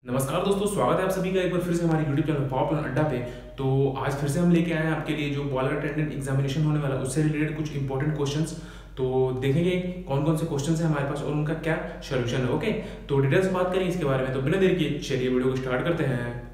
नमस्कार दोस्तों, स्वागत है आप सभी का एक बार फिर से हमारे YouTube चैनल पावर प्लान अड्डा पे। तो आज फिर से हम लेके आए हैं आपके लिए जो बॉलर अटेंडेंट एग्जामिनेशन होने वाला है उससे रिलेटेड कुछ इंपॉर्टेंट क्वेश्चंस। तो देखेंगे कौन कौन से क्वेश्चंस हैं हमारे पास और उनका क्या सोल्यूशन है। ओके, तो डिटेल्स बात करें इसके बारे में। तो बिना देर किए चलिए वीडियो को स्टार्ट करते हैं।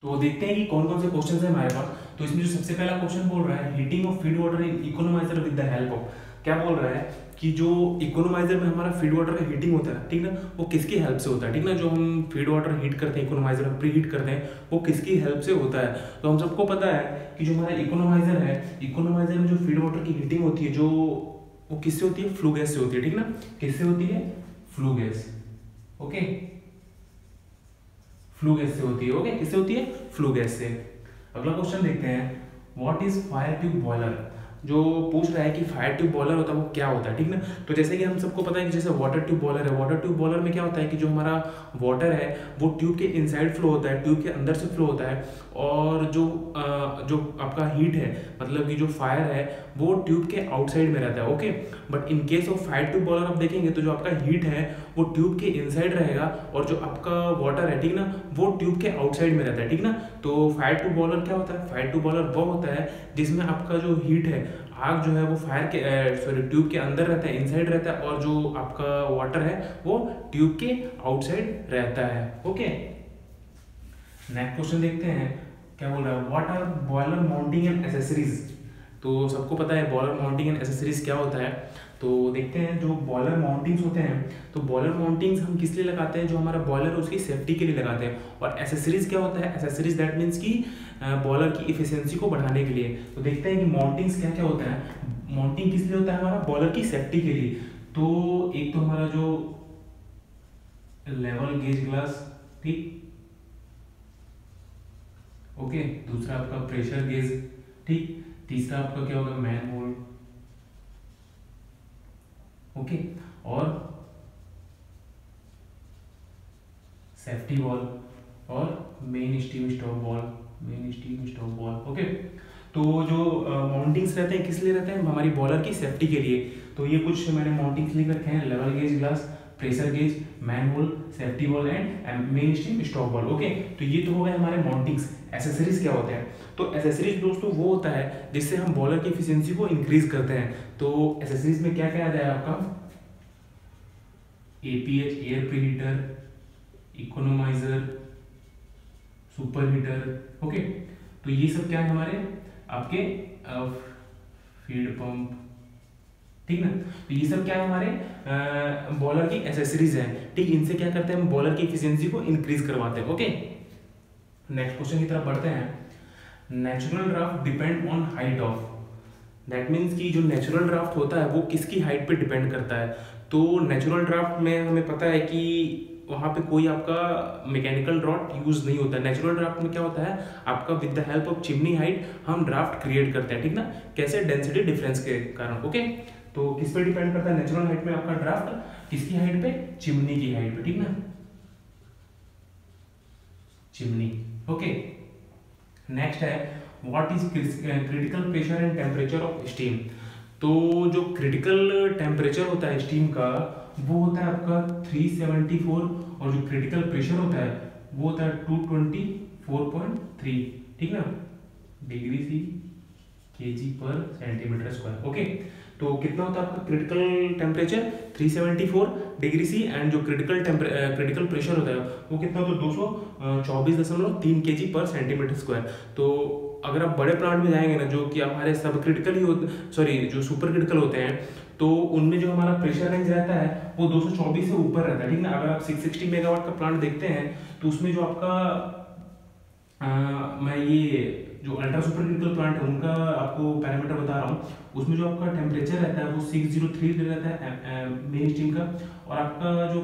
तो देखते हैं कि कौन कौन से क्वेश्चन है हमारे पास। तो इसमें जो सबसे पहला क्वेश्चन बोल रहा है heating of feed water in economiser with the help of. क्या बोल रहा है कि जो इकोनोमाइजर में हमारा फीड वाटर का हीटिंग होता है, ठीक ना, वो किसकी हेल्प से होता है, ठीक ना। जो हम फीड वाटर हीट करते हैं इकोनोमाइजर में प्री हीट करते हैं, वो किसकी हेल्प से होता है। तो हम सबको पता है कि जो हमारा इकोनोमाइजर है, इकोनोमाइजर में जो फीड वाटर की हीटिंग होती है, जो वो किससे होती है, फ्लू गैस से होती है, ठीक ना। किससे होती है, flue gas. Okay, flue gas से होती है। ओके, किससे होती है, फ्लू गैस से। अगला क्वेश्चन देखते हैं, what is fire tube boiler. जो पूछ रहा है कि फायर ट्यूब बॉयलर होता है वो क्या होता है, ठीक ना। तो जैसे कि हम सबको पता है कि जैसे वाटर ट्यूब बॉयलर है, वाटर ट्यूब बॉयलर में क्या होता है कि जो हमारा वाटर है वो ट्यूब के इनसाइड फ्लो होता है, ट्यूब के अंदर से फ्लो होता है। और जो आपका हीट है, मतलब कि जो फायर है वो ट्यूब के आउटसाइड में रहता है। Okay, but in case of fire tube boiler आप देखेंगे तो जो आपका हीट है वो ट्यूब के इनसाइड रहेगा और जो आपका वाटर है, ठीक ना, वो ट्यूब के आउटसाइड में रहता है, ठीक ना। तो फायर ट्यूब बॉयलर क्या होता है, फायर ट्यूब बॉयलर वो होता है जिसमें आपका जो हीट है, आग जो है वो फायर के ट्यूब के अंदर रहता है, इनसाइड रहता है, और जो आपका वाटर है वो ट्यूब के आउटसाइड रहता है। ओके, नेक्स्ट क्वेश्चन देखते हैं, क्या बोल रहा है, what are boiler mounting and accessories. तो सबको पता है बॉयलर माउंटिंग एंड एसेसरीज क्या होता है। तो देखते हैं जो बॉयलर माउंटिंग्स होते हैं, तो बॉयलर माउंटिंग्स हम किस लिए लगाते हैं, जो हमारा बॉयलर है उसकी सेफ्टी के लिए लगाते हैं। और एसेसरीज क्या होता है, एसेसरीज दैट मीन्स कि बॉयलर की इफिशियंसी को बढ़ाने के लिए। तो देखते हैं कि माउंटिंग्स क्या क्या होता है। माउंटिंग किस लिए होता है, हमारा बॉयलर की सेफ्टी के लिए। तो एक तो हमारा जो लेवल गेज ग्लास, ठीक, ओके, दूसरा आपका प्रेशर गेज, ठीक, तीसरा आपका क्या होगा, मैन होल, ओके, और सेफ्टी वॉल और main steam stop wall, main steam stop valve. Okay, तो जो माउंटिंग्स रहते हैं किस लिए रहते हैं, हमारी बॉयलर की सेफ्टी के लिए। तो ये कुछ मैंने माउंटिंग्स लिख रखे हैं, level gauge glass, pressure gauge, manhole, safety valve and main steam stop valve. Okay, तो ये तो हो गए हमारे माउंटिंग्स। एसेसरीज क्या होते हैं, तो एसेसरीज दोस्तों वो होता है जिससे हम बॉयलर की एफिशिएंसी को इंक्रीज करते हैं। तो एसेसरीज में क्या क्या आ जाएगा आपका, APH air preheater, economiser, super heater. Okay, तो ये सब क्या है हमारे आपके फीड पंप, ठीक ना। तो ये सब क्या है हमारे बॉयलर की एसेसरीज हैं, ठीक। इनसे क्या करते हैं हम, बॉयलर की एफिशिएंसी को इंक्रीज करवाते हैं। ओके, नेक्स्ट क्वेश्चन की तरफ बढ़ते हैं। Natural draft depend on height of, that means कि जो नेचुरल ड्राफ्ट होता है वो किसकी हाइट पे डिपेंड करता है। तो नेचुरल ड्राफ्ट में हमें पता है कि वहाँ पे कोई आपका मैकेनिकल ड्राफ्ट यूज नहीं होता है। नेचुरल ड्राफ्ट में क्या होता है, आपका with the help of chimney height हम ड्राफ्ट क्रिएट करते हैं, ठीक ना। कैसे, डेंसिटी डिफरेंस के कारण। ओके, तो किस पे डिपेंड करता है नेचुरल हाइट में आपका ड्राफ्ट, किसकी हाइट पे, चिमनी की हाइट पे, ठीक ना, चिमनी। ओके, नेक्स्ट है what is critical pressure and temperature of steam. तो जो क्रिटिकल टेम्परेचर होता है स्टीम का वो होता है आपका 374, और जो क्रिटिकल प्रेशर होता है वो होता है 224.3, ठीक ना, degree C kg per centimetre square. Okay, तो कितना होता है आपका critical temperature, 374 degree C, and जो क्रिटिकल प्रेशर होता है वो कितना होता है, 224.3 केजी पर सेंटीमीटर स्क्वायर। तो अगर आप बड़े प्लांट में जाएंगे ना, जो कि हमारे सब क्रिटिकल ही होते, सॉरी जो सुपर क्रिटिकल होते हैं, तो उनमें जो हमारा प्रेशर रेंज रहता है वो 224 से ऊपर रहता है, ठीक ना। अगर आप 660 मेगावाट का प्लांट देखते हैं तो उसमें जो आपका मैं ये जो अल्ट्रा सुपर क्रिटिकल प्लांट है उनका आपको पैरामीटर बता रहा हूँ। उसमें जो आपका टेम्परेचर रहता है वो 603 रहता है मेन स्टीम का, और आपका जो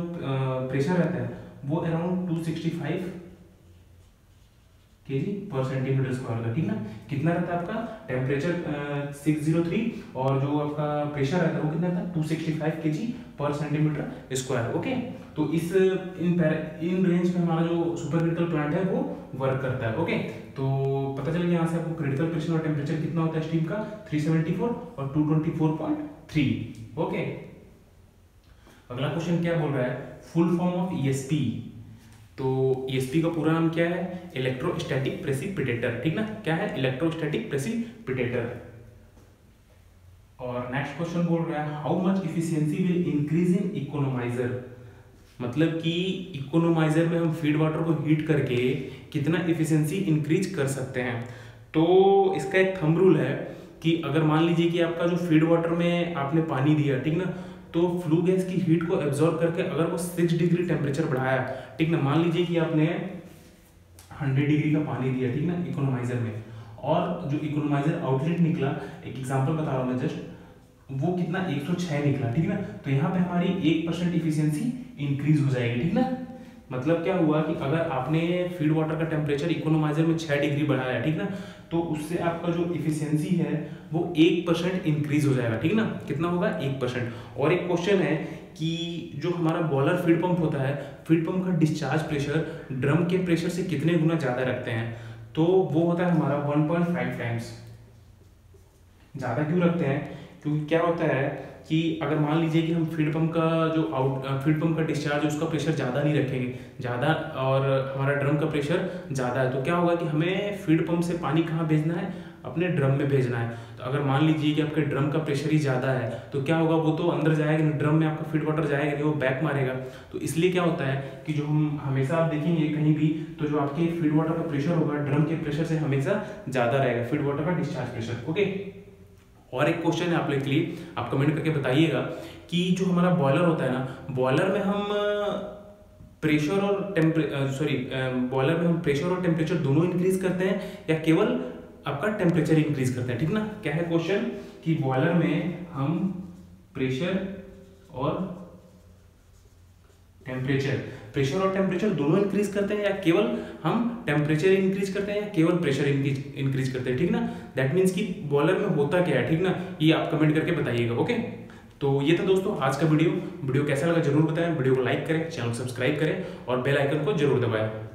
प्रेशर रहता है वो around 265 KG per centimetre square का, ठीक ना। कितना रहता है आपका टेम्परेचर 603, और जो आपका प्रेशर रहता है वो कितना था, 265 KG per centimetre square. Okay, तो इस इन रेंज में हमारा जो सुपर क्रिटिकल प्लांट है वो वर्क करता है। ओके, तो पता चलेगा यहाँ से आपको क्रिटिकल प्रेशर और टेम्परेचर कितना होता है स्टीम का, 374 और 224.3। ओके, अगला क्वेश्चन क्या बोल रहा है, फुल फॉर्म ऑफ ईएसपी। तो ईएसपी का पूरा नाम क्या है, इलेक्ट्रोस्टैटिक प्रेसिपिटेटर, ठीक ना, क्या है, इलेक्ट्रोस्टैटिक प्रेसिपिटेटर। और नेक्स्ट क्वेश्चन बोल रहा है, how much efficiency will increase in economiser. मतलब कि इकोनोमाइजर में हम फीड वाटर को हीट करके कितना इफिशियंसी इंक्रीज कर सकते हैं। तो इसका एक थंब रूल है कि अगर मान लीजिए कि आपका जो फीड वाटर में आपने पानी दिया, ठीक ना, तो फ्लू गैस की हीट को एब्जॉर्ब करके अगर वो 6 डिग्री टेम्परेचर बढ़ाया, ठीक ना, मान लीजिए कि आपने 100 डिग्री का पानी दिया, ठीक ना, इकोनोमाइजर में, और जो इकोनोमाइजर आउटलेट निकला, एक एग्जांपल बता रहा हूँ मैं जस्ट, वो कितना 106 निकला, ठीक ना, तो यहाँ पे हमारी 1% इफिशियंसी इंक्रीज हो जाएगी, ठीक ना। मतलब क्या हुआ कि अगर आपने फीड वाटर का टेम्परेचर इकोनोमाइजर में 6 डिग्री बढ़ाया, ठीक ना, तो उससे आपका जो इफिशियंसी है वो 1% इंक्रीज हो जाएगा, ठीक ना, कितना होगा, 1%। और एक क्वेश्चन है कि जो हमारा बॉयलर फीड पंप होता है, फीड पंप का डिस्चार्ज प्रेशर ड्रम के प्रेशर से कितने गुना ज़्यादा रखते हैं, तो वो होता है हमारा 1.5 टाइम्स। ज़्यादा क्यों रखते हैं, क्योंकि क्या होता है कि अगर मान लीजिए कि हम फीड पंप का जो फीड पंप का डिस्चार्ज है उसका प्रेशर ज़्यादा नहीं रखेंगे, ज़्यादा, और हमारा ड्रम का प्रेशर ज़्यादा है, तो क्या होगा कि हमें फीड पंप से पानी कहाँ भेजना है, अपने ड्रम में भेजना है। तो अगर मान लीजिए कि आपके ड्रम का प्रेशर ही ज़्यादा है, तो क्या होगा, वो तो अंदर जाएगा नहीं, ड्रम में आपका फीड वाटर जाएगा नहीं, वो बैक मारेगा। तो इसलिए क्या होता है कि जो हम हमेशा आप देखेंगे कहीं भी, तो जो आपके फीड वाटर का प्रेशर होगा ड्रम के प्रेशर से हमेशा ज़्यादा रहेगा, फीड वाटर का डिस्चार्ज प्रेशर। ओके, और एक क्वेश्चन है आप लोग के लिए, आप कमेंट करके बताइएगा कि जो हमारा बॉयलर होता है ना, बॉयलर में हम प्रेशर और बॉयलर में हम प्रेशर और टेम्परेचर दोनों इंक्रीज करते हैं या केवल आपका टेम्परेचर इंक्रीज करते हैं, ठीक ना। क्या है क्वेश्चन कि बॉयलर में हम प्रेशर और प्रेशर और टेम्परेचर दोनों इंक्रीज करते हैं या केवल हम टेम्परेचर इंक्रीज करते हैं या केवल प्रेशर इंक्रीज करते हैं, ठीक ना। दैट मीन्स कि बॉयलर में होता क्या है, ठीक ना, ये आप कमेंट करके बताइएगा। ओके, तो ये था दोस्तों आज का वीडियो कैसा लगा जरूर बताएं, वीडियो को लाइक करें, चैनल को सब्सक्राइब करें और बेल आइकन को जरूर दबाएं।